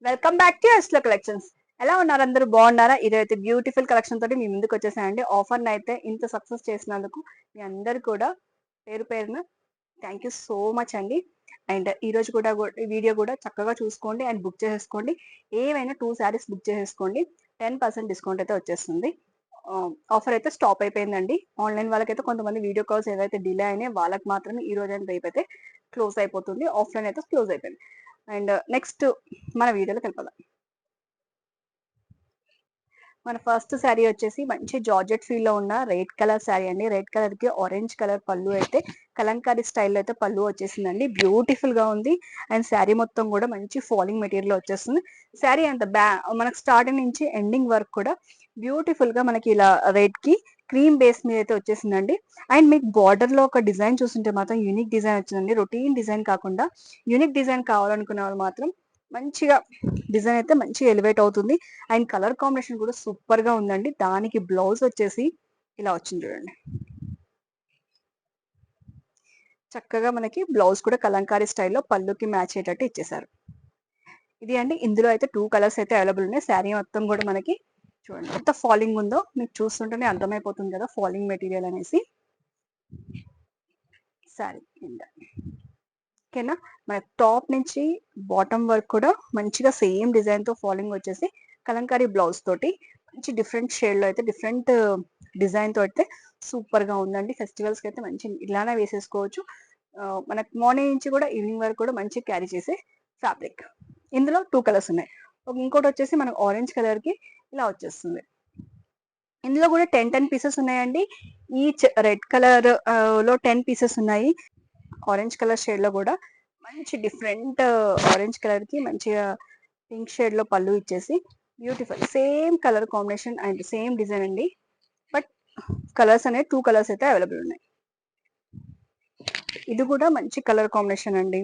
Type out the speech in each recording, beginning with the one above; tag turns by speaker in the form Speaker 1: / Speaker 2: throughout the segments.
Speaker 1: Welcome back to ఎస్లో collections. ఎలా ఉన్నారు? అందరూ బాగున్నారా? ఇదైతే బ్యూటిఫుల్ కలెక్షన్ తోటి మీ ముందుకు వచ్చేసాయండి. ఆఫర్ అయితే ఇంత సక్సెస్ చేసినందుకు మీ అందరు కూడా పేరు పేరున థ్యాంక్ యూ సో మచ్ అండి. అండ్ ఈ రోజు కూడా ఈ వీడియో కూడా చక్కగా చూసుకోండి అండ్ బుక్ చేసేసుకోండి. ఏవైనా 2 శారీస్ బుక్ చేసేసుకోండి. 10% డిస్కౌంట్ అయితే వచ్చేస్తుంది. ఆఫర్ అయితే స్టాప్ అయిపోయిందండి. ఆన్లైన్ వాళ్ళకైతే కొంతమంది వీడియో కాల్స్ ఏదైతే డిలే అయినాయి వాళ్ళకి మాత్రమే ఈ రోజు అండ్ రేపు అయితే క్లోజ్ అయిపోతుంది. ఆఫ్లైన్ అయితే క్లోజ్ అయిపోయింది. అండ్ నెక్స్ట్ మన వీడియోలోకి వెళ్ళిపోదాం. మన ఫస్ట్ శారీ వచ్చేసి మంచి జార్జెట్ ఫీల్ లో ఉన్న రెడ్ కలర్ శారీ అండి. రెడ్ కలర్ కి ఆరెంజ్ కలర్ పళ్ళు అయితే కలంకారీ స్టైల్లో అయితే పళ్ళు వచ్చేసిందండి. బ్యూటిఫుల్ గా ఉంది. అండ్ శారీ మొత్తం కూడా మంచి ఫాలింగ్ మెటీరియల్ వచ్చేస్తుంది. శారీ అంత మనకు స్టార్టింగ్ నుంచి ఎండింగ్ వరకు కూడా బ్యూటిఫుల్ గా మనకి ఇలా రెడ్ కి క్రీమ్ బేస్ మీద అయితే వచ్చేసిందండి. అండ్ మీకు బార్డర్ లో ఒక డిజైన్ చూస్తుంటే మాత్రం యూనిక్ డిజైన్ వచ్చిందండి. రొటీన్ డిజైన్ కాకుండా యూనిక్ డిజైన్ కావాలనుకునే వాళ్ళు మాత్రం మంచిగా డిజైన్ అయితే మంచిగా ఎలివేట్ అవుతుంది. అండ్ కలర్ కాంబినేషన్ కూడా సూపర్ గా ఉందండి. దానికి బ్లౌజ్ వచ్చేసి ఇలా వచ్చింది చూడండి. చక్కగా మనకి బ్లౌజ్ కూడా కలంకారీ స్టైల్లో పళ్ళుకి మ్యాచ్ అయ్యేటట్టు ఇచ్చేసారు. ఇది అండి. ఇందులో అయితే 2 కలర్స్ అయితే అవైలబుల్ ఉన్నాయి. శారీ మొత్తం కూడా మనకి చూడండి ఎంత ఫాలింగ్ ఉందో మీకు చూస్తుంటేనే అర్థమైపోతుంది కదా ఫాలింగ్ మెటీరియల్ అనేసి. శారీ కింద ఓకేనా. మన టాప్ నుంచి బాటమ్ వరకు కూడా మంచిగా సేమ్ డిజైన్ తో ఫాలింగ్ వచ్చేసి కలంకారీ బ్లౌజ్ తోటి మంచి డిఫరెంట్ షేడ్ లో అయితే డిఫరెంట్ డిజైన్ తో అయితే సూపర్ గా ఉందండి. ఫెస్టివల్స్ కి అయితే మంచి ఇలానే వేసేసుకోవచ్చు. మనకి మార్నింగ్ నుంచి కూడా ఈవినింగ్ వరకు కూడా మంచి క్యారీ చేసే ఫ్యాబ్రిక్. ఇందులో 2 కలర్స్ ఉన్నాయి. ఇంకోటి వచ్చేసి మనకు ఆరెంజ్ కలర్ కి ఇలా వచ్చేస్తుంది. ఇందులో కూడా 10 పీసెస్ ఉన్నాయండి. ఈచ్ రెడ్ కలర్ లో 10 పీసెస్ ఉన్నాయి. ఆరెంజ్ కలర్ షేడ్ లో కూడా మంచి డిఫరెంట్ ఆరెంజ్ కలర్ కి మంచిగా పింక్ షేడ్ లో పళ్ళు ఇచ్చేసి beautiful same colour combination and same design అండి. బట్ కలర్స్ అనేవి 2 కలర్స్ అయితే అవైలబుల్ ఉన్నాయి. ఇది కూడా మంచి కలర్ కాంబినేషన్ అండి.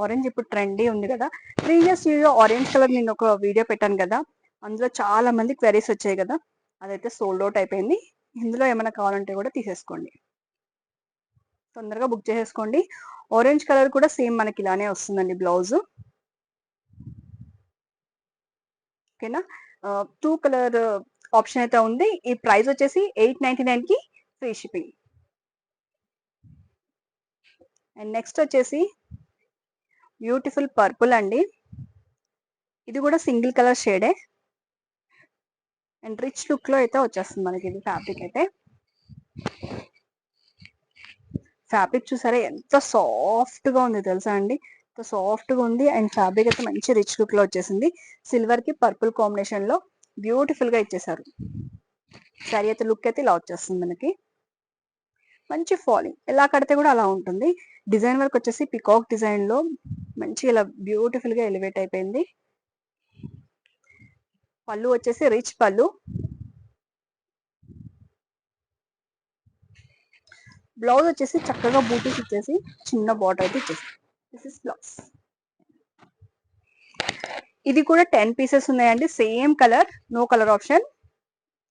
Speaker 1: ఆరెంజ్ ఇప్పుడు ట్రెండీ ఉంది కదా. ప్రీవియస్ వీడియో ఆరెంజ్ కలర్ నేను ఒక వీడియో పెట్టాను కదా, అందులో చాలా మంది క్వెరీస్ వచ్చాయి కదా, అదైతే సోల్డ్ అవుట్ అయిపోయింది. ఇందులో ఏమైనా కావాలంటే కూడా తీసేసుకోండి, తొందరగా బుక్ చేసేసుకోండి. ఆరెంజ్ కలర్ కూడా సేమ్ మనకి ఇలానే వస్తుందండి బ్లౌజ్. ఓకేనా. 2 కలర్ ఆప్షన్ అయితే ఉంది. ఈ ప్రైస్ వచ్చేసి 899 కి ఫ్రీ షిప్పింగ్. అండ్ నెక్స్ట్ వచ్చేసి బ్యూటిఫుల్ పర్పుల్ అండి. ఇది కూడా సింగిల్ కలర్ షేడే అండ్ రిచ్ లుక్ లో అయితే వచ్చేస్తుంది మనకి. ఇది ఫ్యాబ్రిక్ అయితే ఫ్యాబ్రిక్ చూసారా ఎంత సాఫ్ట్ గా ఉంది తెలుసా అండి. ఎంత సాఫ్ట్ గా ఉంది. అండ్ ఫ్యాబ్రిక్ అయితే మంచి రిచ్ లుక్ లో వచ్చేసింది. సిల్వర్ కి పర్పుల్ కాంబినేషన్ లో బ్యూటిఫుల్ గా ఇచ్చేసారు. శారీ అయితే లుక్ అయితే ఇలా వచ్చేస్తుంది మనకి. మంచి ఫాలింగ్ ఎలా కడితే కూడా అలా ఉంటుంది. డిజైన్ వర్క్ వచ్చేసి పికాక్ డిజైన్ లో మంచి ఇలా బ్యూటిఫుల్ గా ఎలివేట్ అయిపోయింది. పళ్ళు వచ్చేసి రిచ్ పళ్ళు. బ్లౌజ్ వచ్చేసి చక్కగా బూటీస్ ఇచ్చేసి చిన్న బార్డర్ అయితే ఇచ్చేసి దిస్ ఇస్ బ్లౌజ్. ఇది కూడా 10 పీసెస్ ఉన్నాయండి. Same colour, no colour option,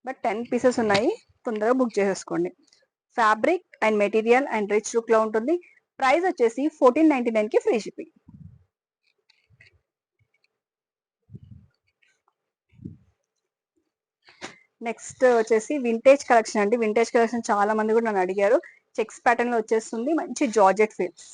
Speaker 1: but 10 pieces ఉన్నాయి. తొందరగా బుక్ చేసేసుకోండి. Fabric and material and rich look లో ఉంటుంది. ప్రైస్ వచ్చేసి 1499 కి ఫ్రీ షిప్పింగ్. నెక్స్ట్ వచ్చేసి వింటేజ్ కలెక్షన్ అండి. వింటేజ్ కలెక్షన్ చాలా మంది కూడా నన్ను అడిగారు. చెక్స్ ప్యాటర్న్ లో వచ్చేస్తుంది. మంచి జార్జెట్ ఫీల్స్.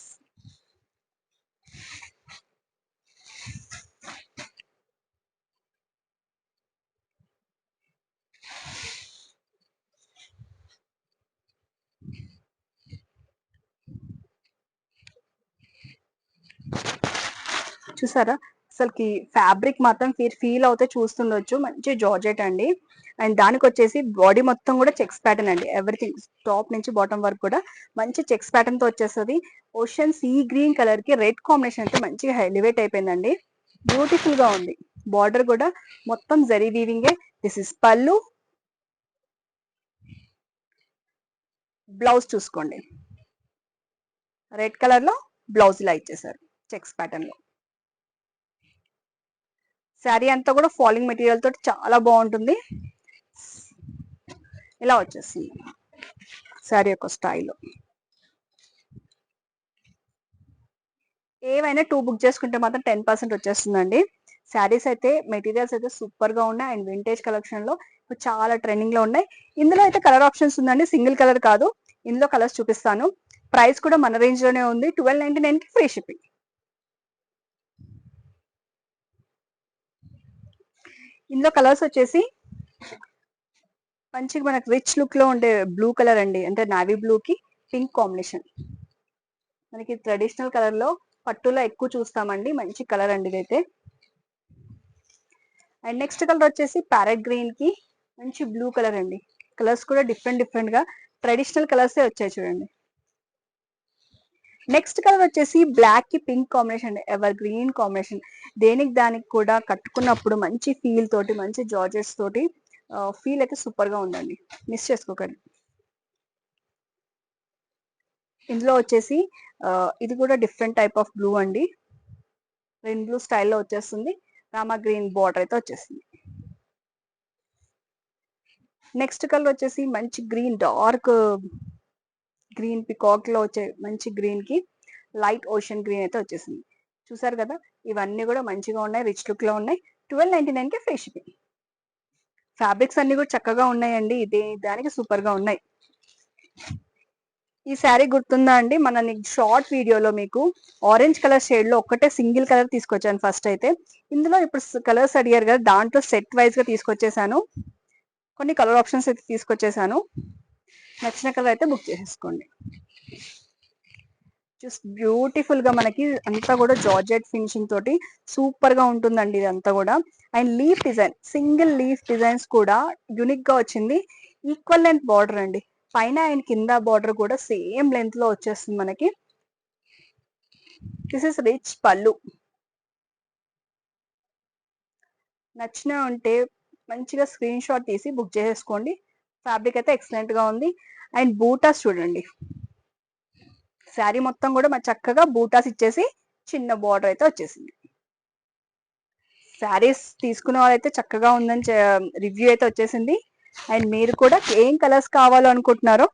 Speaker 1: చూసారా అసలుకి ఫ్యాబ్రిక్ మాత్రం ఫీల్ అవుతే చూస్తుండొచ్చు. మంచి జార్జెట్ అండి. అండ్ దానికి వచ్చేసి బాడీ మొత్తం కూడా చెక్స్ ప్యాటర్న్ అండి. ఎవ్రీథింగ్ టాప్ నుంచి బాటమ్ వరకు కూడా మంచి చెక్స్ ప్యాటర్న్ తో వచ్చేస్తుంది. ఓషన్ సీ గ్రీన్ కలర్ కి రెడ్ కాంబినేషన్ అయితే మంచిగా ఎలివేట్ అయిపోయిందండి. బ్యూటిఫుల్ గా ఉంది. బార్డర్ కూడా మొత్తం జరీ వీవింగే. దిస్ ఇస్ పళ్ళు. బ్లౌజ్ చూసుకోండి, రెడ్ కలర్ లో బ్లౌజ్ ఇలా ఇచ్చేసారు చెక్స్ ప్యాటర్న్ లో. శారీ అంతా కూడా ఫాలింగ్ మెటీరియల్ తోటి చాలా బాగుంటుంది. ఇలా వచ్చేస్తుంది శారీ యొక్క స్టైల్. ఏవైనా 2 బుక్ చేసుకుంటే మాత్రం 10% వచ్చేస్తుందండి. శారీస్ అయితే మెటీరియల్స్ అయితే సూపర్ గా ఉన్నాయి అండ్ వింటేజ్ కలెక్షన్ లో చాలా ట్రెండింగ్ లో ఉన్నాయి. ఇందులో అయితే కలర్ ఆప్షన్స్ ఉందండి, సింగిల్ కలర్ కాదు. ఇందులో కలర్స్ చూపిస్తాను. ప్రైస్ కూడా మన రేంజ్ లోనే ఉంది, 1299 కి ఫ్రీ షిప్పింగ్. ఇందులో కలర్స్ వచ్చేసి మంచిగా మనకు రిచ్ లుక్ లో ఉండే బ్లూ కలర్ అండి, అంటే నావీ బ్లూ కి పింక్ కాంబినేషన్. మనకి ట్రెడిషనల్ కలర్ లో పట్టులో ఎక్కువ చూస్తామండి, మంచి కలర్ అండి ఇదైతే. అండ్ నెక్స్ట్ కలర్ వచ్చేసి ప్యారెట్ గ్రీన్ కి మంచి బ్లూ కలర్ అండి. కలర్స్ కూడా డిఫరెంట్ డిఫరెంట్ గా ట్రెడిషనల్ కలర్స్ వచ్చాయి చూడండి. నెక్స్ట్ కలర్ వచ్చేసి బ్లాక్ కి pink combination, ever green combination. దేనికి దానికి కూడా కట్టుకున్నప్పుడు మంచి ఫీల్ తోటి, మంచి జార్జెస్ తోటి ఫీల్ అయితే సూపర్ గా ఉందండి, మిస్ చేసుకోకండి. ఇందులో వచ్చేసి ఇది కూడా డిఫరెంట్ టైప్ ఆఫ్ బ్లూ అండి, రెయిన్ బ్లూ స్టైల్లో వచ్చేస్తుంది. రామా గ్రీన్ బార్డర్ అయితే వచ్చేస్తుంది. నెక్స్ట్ కలర్ వచ్చేసి మంచి గ్రీన్, డార్క్ గ్రీన్ పికాక్ లో వచ్చే మంచి గ్రీన్ కి లైట్ ఓషన్ గ్రీన్ అయితే వచ్చేసింది. చూసారు కదా, ఇవన్నీ కూడా మంచిగా ఉన్నాయి, రిచ్ లుక్ లో ఉన్నాయి. 1299 కి ఫ్రీ షిప్పింగ్. ఫ్యాబ్రిక్స్ అన్ని కూడా చక్కగా ఉన్నాయండి, ఇది దానికి సూపర్ గా ఉన్నాయి. ఈ శారీ గుర్తుందా అండి, మన షార్ట్ వీడియోలో మీకు ఆరెంజ్ కలర్ షేడ్ లో ఒక్కటే సింగిల్ కలర్ తీసుకొచ్చాను ఫస్ట్ అయితే. ఇందులో ఇప్పుడు కలర్స్ అడిగారు కదా, దాంట్లో సెట్ వైజ్ గా తీసుకొచ్చేసాను. కొన్ని కలర్ ఆప్షన్స్ అయితే తీసుకొచ్చేసాను. నచ్చిన కలర్ అయితే బుక్ చేసేసుకోండి. జస్ట్ బ్యూటిఫుల్ గా మనకి అంతా కూడా జార్జెట్ ఫినిషింగ్ తోటి సూపర్ గా ఉంటుందండి ఇదంతా కూడా. And leaf design, single leaf designs కూడా యూనిక్ గా వచ్చింది. ఈక్వల్ లెంత్ బార్డర్ అండి, పైన అండ్ కింద బార్డర్ కూడా సేమ్ లెంత్ లో వచ్చేస్తుంది మనకి. దిస్ ఇస్ రిచ్ పళ్ళు. నచ్చిన ఉంటే మంచిగా స్క్రీన్ షాట్ తీసి బుక్ చేసేసుకోండి. ఫ్యాబ్రిక్ అయితే ఎక్సలెంట్ గా ఉంది. అండ్ బూటాస్ చూడండి, శారీ మొత్తం కూడా మన చక్కగా బూటాస్ ఇచ్చేసి చిన్న బార్డర్ అయితే వచ్చేసింది. శారీస్ తీసుకున్న వాళ్ళైతే చక్కగా ఉందని రివ్యూ అయితే వచ్చేసింది. అండ్ మీరు కూడా ఏం కలర్స్ కావాలో అనుకుంటున్నారో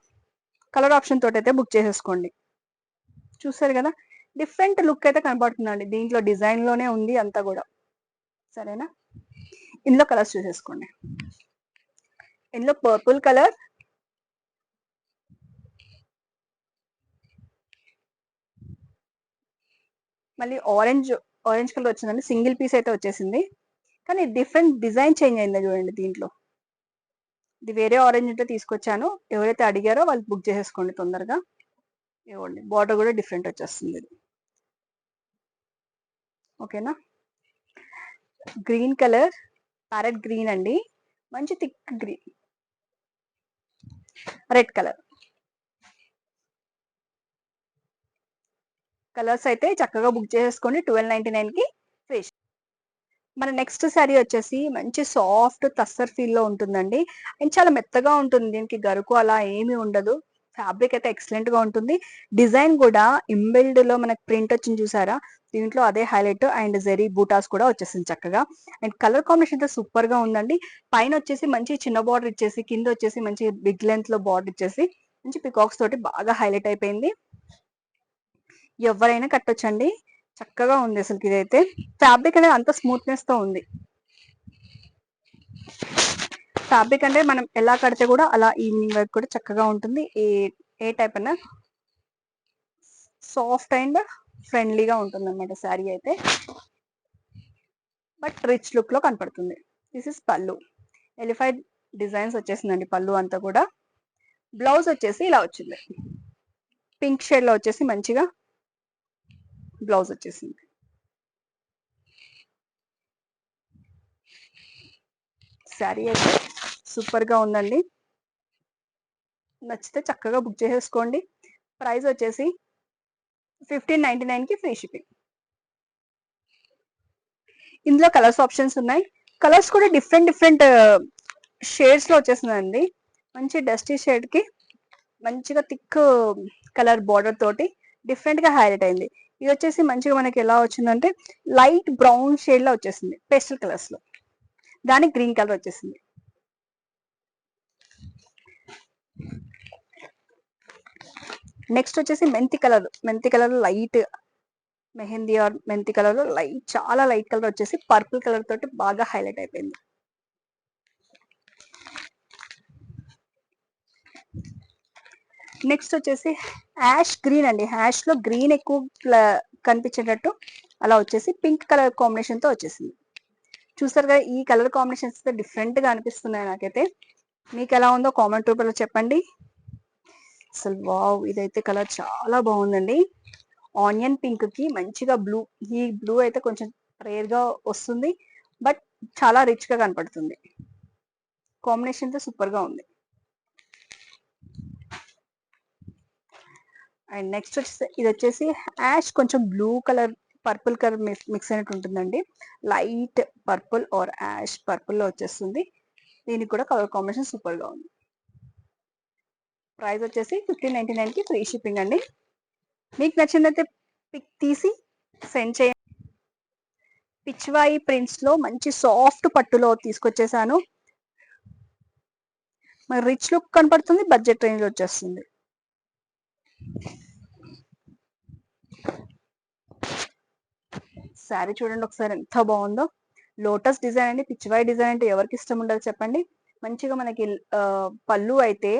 Speaker 1: కలర్ ఆప్షన్ తోటి అయితే బుక్ చేసేసుకోండి. చూసారు కదా, డిఫరెంట్ లుక్ అయితే కనబడుతుందండి, దీంట్లో డిజైన్ లోనే ఉంది అంతా కూడా. సరేనా, ఇందులో కలర్స్ చూసేసుకోండి. ఇందులో పర్పుల్ కలర్, మళ్ళీ ఆరెంజ్ కలర్ వచ్చిందండి, సింగిల్ పీస్ అయితే వచ్చేసింది. కానీ డిఫరెంట్ డిజైన్ చేంజ్ అయింది చూడండి దీంట్లో. ఇది వేరే ఆరెంజ్ ఉంటే తీసుకొచ్చాను, ఎవరైతే అడిగారో వాళ్ళు బుక్ చేసేసుకోండి తొందరగా. ఇవ్వండి, బార్డర్ కూడా డిఫరెంట్ వచ్చేస్తుంది. ఓకేనా, గ్రీన్ కలర్, ప్యారెట్ గ్రీన్ అండి, మంచి thick green. Red colour. Colours అయితే చక్కగా బుక్ చేసేసుకోండి, 1299 కి ఫ్రీ. మన నెక్స్ట్ శారీ వచ్చేసి మంచి సాఫ్ట్ తస్సర్ ఫీల్ లో ఉంటుందండి. అండ్ చాలా మెత్తగా ఉంటుంది, దీనికి గరుకు అలా ఏమీ ఉండదు. ఫ్యాబ్రిక్ అయితే ఎక్సలెంట్ గా ఉంటుంది. డిజైన్ కూడా ఇంబిల్డ్ లో మనకి ప్రింట్ వచ్చింది చూసారా, దీంట్లో అదే హైలైట్. అండ్ జెరీ బూటాస్ కూడా వచ్చేసింది చక్కగా. అండ్ కలర్ కాంబినేషన్ అయితే సూపర్ గా ఉందండి. పైన వచ్చేసి మంచి చిన్న బార్డర్ ఇచ్చేసి, కింద వచ్చేసి మంచి బిగ్ లెంత్ లో బార్డర్ ఇచ్చేసి మంచి పికాక్స్ తోటి బాగా హైలైట్ అయిపోయింది. ఎవరైనా కట్టొచ్చండి, చక్కగా ఉంది అసలు. ఇదైతే ఫ్యాబ్రిక్ అనేది అంత స్మూత్నెస్ తో ఉంది. ఫ్యాబ్రిక్ అంటే మనం ఎలా కడితే కూడా అలా ఈవినింగ్ వరకు కూడా చక్కగా ఉంటుంది. ఏ టైప్ అయినా సాఫ్ట్ అండ్ ఫ్రెండ్లీగా ఉంటుంది అనమాట శారీ అయితే. బట్ రిచ్ లుక్ లో కనపడుతుంది. దిస్ ఇస్ పళ్ళు, ఎలిఫైడ్ డిజైన్స్ వచ్చేసిందండి పళ్ళు అంతా కూడా. బ్లౌజ్ వచ్చేసి ఇలా వచ్చింది, పింక్ షేడ్ లో వచ్చేసి మంచిగా బ్లౌజ్ వచ్చేసింది. శారీ అయితే సూపర్ గా ఉందండి, నచ్చితే చక్కగా బుక్ చేసేసుకోండి. ప్రైస్ వచ్చేసి 1599 కి ఫ్రీ షిప్పింగ్. ఇందులో కలర్స్ ఆప్షన్స్ ఉన్నాయి. కలర్స్ కూడా డిఫరెంట్ డిఫరెంట్ షేడ్స్ లో వచ్చేసిందండి. మంచి డస్టీ షేడ్ కి మంచిగా థిక్ కలర్ బార్డర్ తోటి డిఫరెంట్ గా హైలైట్ అయింది. ఇది వచ్చేసి మంచిగా మనకి ఎలా వచ్చిందంటే లైట్ బ్రౌన్ షేడ్ లో వచ్చేసింది, పేస్టల్ కలర్స్ లో. దానికి గ్రీన్ కలర్ వచ్చేసింది. నెక్స్ట్ వచ్చేసి మెంతి కలర్ లైట్ మెహందీ ఆర్ మెంతి కలర్ లో చాలా లైట్ కలర్ వచ్చేసి పర్పుల్ కలర్ తోటి బాగా హైలైట్ అయిపోయింది. నెక్స్ట్ వచ్చేసి యాష్ గ్రీన్ అండి. యాష్ లో గ్రీన్ ఎక్కువ కనిపించేటట్టు అలా వచ్చేసి పింక్ కలర్ కాంబినేషన్ తో వచ్చేసింది. చూసారు కదా, ఈ కలర్ కాంబినేషన్స్ డిఫరెంట్ గా అనిపిస్తున్నాయి నాకైతే. మీకు ఎలా ఉందో కామెంట్ రూపంలో చెప్పండి. అసలు వావ్, ఇదైతే కలర్ చాలా బాగుందండి. ఆనియన్ పింక్ కి మంచిగా బ్లూ, ఈ బ్లూ అయితే కొంచెం రేర్ గా వస్తుంది, బట్ చాలా రిచ్ గా కనపడుతుంది. కాంబినేషన్ తో సూపర్ గా ఉంది. అండ్ నెక్స్ట్ వచ్చేసి ఇది వచ్చేసి యాష్ కొంచెం blue colour purple colour mix అయినట్టు ఉంటుందండి. Light purple or ash purple లో వచ్చేస్తుంది. దీనికి కూడా కలర్ కాంబినేషన్ సూపర్ గా ఉంది. ప్రైస్ వచ్చేసి 1599 కి ఫ్రీ షిప్పింగ్ అండి. మీకు నచ్చిందైతే పిక్ తీసి సెండ్ చేయండి. పిచ్వాయి ప్రింట్స్ లో మంచి సాఫ్ట్ పట్టులో తీసుకొచ్చేసాను. మరి రిచ్ లుక్ కనపడుతుంది, బడ్జెట్ రేంజ్ వచ్చేస్తుంది. శారీ చూడండి ఒకసారి ఎంత బాగుందో. లోటస్ డిజైన్ అండి. పిచ్చివాయి డిజైన్ అంటే ఎవరికి ఇష్టం ఉండదు చెప్పండి. మంచిగా మనకి పళ్ళు అయితే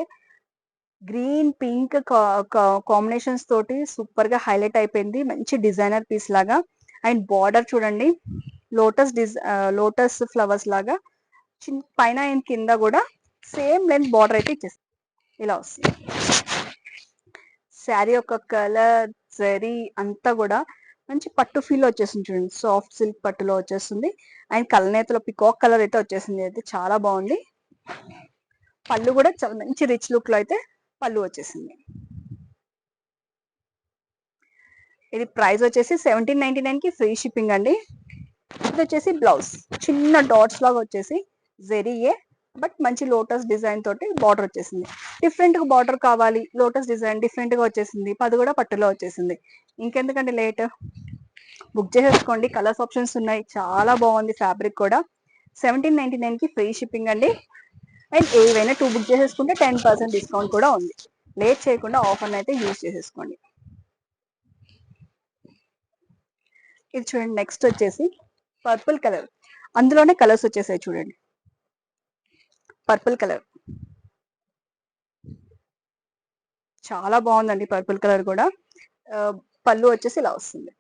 Speaker 1: గ్రీన్ పింక్ కాంబినేషన్స్ తోటి సూపర్ గా హైలైట్ అయిపోయింది. మంచి డిజైనర్ పీస్ లాగా. అండ్ బార్డర్ చూడండి, లోటస్ ఫ్లవర్స్ లాగా పైన అండ్ కింద కూడా సేమ్ లెంత్ బార్డర్ అయితే ఇచ్చేస్తుంది. ఇలా వస్తుంది. శారీ యొక్క కలర్ జరీ అంతా కూడా మంచి పట్టు ఫీల్ వచ్చేసింది చూడండి. సాఫ్ట్ సిల్క్ పట్టులో వచ్చేస్తుంది. అండ్ కలనేతలో పికాక్ కలర్ అయితే వచ్చేసింది. అయితే చాలా బాగుంది. పళ్ళు కూడా చాలా మంచి రిచ్ లుక్ లో అయితే పళ్ళు వచ్చేసింది. ఇది ప్రైస్ వచ్చేసి 1799 కి ఫ్రీ షిప్పింగ్ అండి. ఇది వచ్చేసి బ్లౌజ్ చిన్న డాట్స్ లాగా వచ్చేసి జెరీయే, బట్ మంచి లోటస్ డిజైన్ తోటి బార్డర్ వచ్చేసింది. డిఫరెంట్ గా బార్డర్ కావాలి, లోటస్ డిజైన్ డిఫరెంట్ గా వచ్చేసింది. పది కూడా పట్టులో వచ్చేసింది. ఇంకెందుకంటే లేట్, బుక్ చేసేసుకోండి. కలర్స్ ఆప్షన్స్ ఉన్నాయి. చాలా బాగుంది. ఫ్యాబ్రిక్ కూడా 1799 కి ఫ్రీ షిప్పింగ్ అండి. అండ్ ఏవైనా 2 బుక్ చేసేసుకుంటే 10% డిస్కౌంట్ కూడా ఉంది. లేట్ చేయకుండా ఆఫర్ అయితే యూజ్ చేసేసుకోండి. ఇది చూడండి. నెక్స్ట్ వచ్చేసి పర్పుల్ కలర్, అందులోనే కలర్స్ వచ్చేసాయి చూడండి. పర్పుల్ కలర్ చాలా బాగుందండి. పర్పుల్ కలర్ కూడా పళ్ళు వచ్చేసి ఇలా వస్తుంది.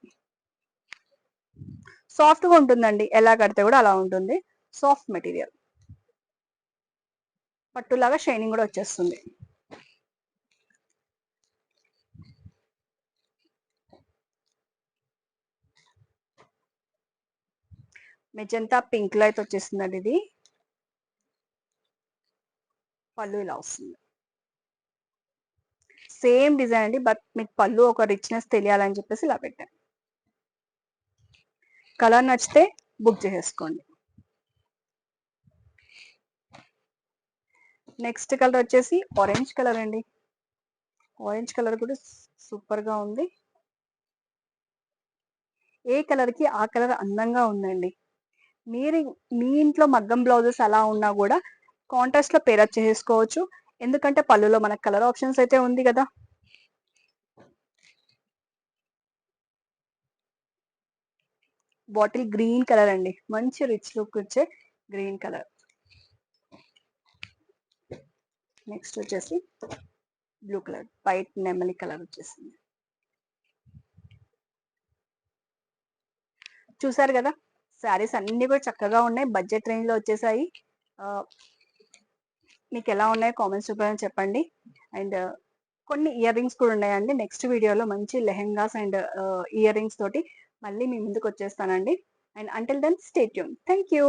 Speaker 1: సాఫ్ట్ గా ఉంటుందండి. ఎలా కడితే కూడా అలా ఉంటుంది. సాఫ్ట్ మెటీరియల్, పట్టులాగా షైనింగ్ కూడా వచ్చేస్తుంది. మెజంతా పింక్ లో అయితే వచ్చేస్తుందండి. ఇది పళ్ళు ఇలా వస్తుంది. సేమ్ డిజైన్ అండి, బట్ మీకు పళ్ళు ఒక రిచ్నెస్ తెలియాలని చెప్పేసి ఇలా పెట్టాను. కలర్ నచ్చితే బుక్ చేసేసుకోండి. నెక్స్ట్ కలర్ వచ్చేసి ఆరెంజ్ కలర్ అండి. ఆరెంజ్ కలర్ కూడా సూపర్ గా ఉంది. ఏ కలర్ కి ఆ కలర్ అందంగా ఉందండి. మీరు మీ ఇంట్లో మగ్గం బ్లౌజెస్ అలా ఉన్నా కూడా కాంట్రాస్ట్ లో పేరప్ చేసుకోవచ్చు. ఎందుకంటే పళ్ళులో మనకు కలర్ ఆప్షన్స్ అయితే ఉంది కదా. బాటిల్ గ్రీన్ కలర్ అండి. మంచి రిచ్ లుక్ వచ్చే గ్రీన్ కలర్. నెక్స్ట్ వచ్చేసి బ్లూ కలర్, వైట్ నెమలి కలర్ వచ్చేసింది. చూసారు కదా, శారీస్ అన్ని కూడా చక్కగా ఉన్నాయి. బడ్జెట్ రేంజ్ లో వచ్చేసాయి. మీకు ఎలా ఉన్నాయో కామెంట్స్ రూపంలో చెప్పండి. అండ్ కొన్ని ఇయర్ రింగ్స్ కూడా ఉన్నాయండి. నెక్స్ట్ వీడియోలో మంచి లెహెంగాస్ అండ్ ఇయర్ రింగ్స్ తోటి మళ్ళీ మీ ముందుకు వచ్చేస్తానండి. And until then stay tune. Thank you.